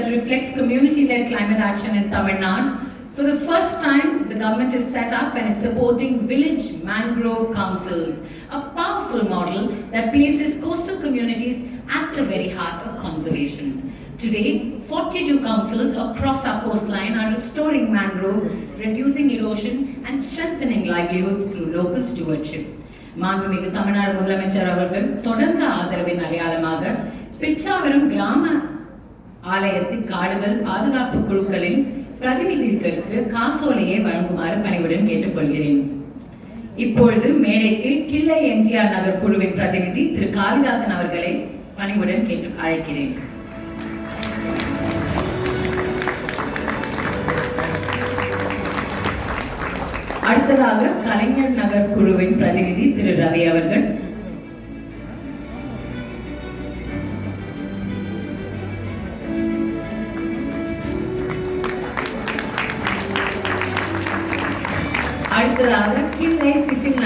that reflects community-led climate action in Tamil Nadu. For the first time, the government is set up and is supporting village mangrove councils, a powerful model that places coastal communities at the very heart of conservation. Today, 42 councils across our coastline are restoring mangroves, reducing erosion and strengthening livelihoods through local stewardship. மாண்புமிகு தமிழ்நாடு முதலமைச்சர் அவர்கள் தொடர்ந்த ஆதரவின் அடையாளமாக பிச்சாவரம் கிராம ஆலயத்தின் காடுகள் பாதுகாப்பு குழுக்களின் பிரதிநிதிகளுக்கு காசோலையை வழங்குமாறு பணிவுடன் கேட்டுக்கொள்கிறேன். இப்பொழுது மேடைக்கு கிள்ளை எம்ஜிஆர் நகர் குழுவின் பிரதிநிதி திரு காளிதாசன் அவர்களை பணிவுடன் கேட்டு அழைக்கிறேன். அடுத்ததாக கலைஞர் நகர் குழுவின் பிரதிநிதி திரு ரவி அவர்கள். அடுத்ததாக கிள்ளை சிசில்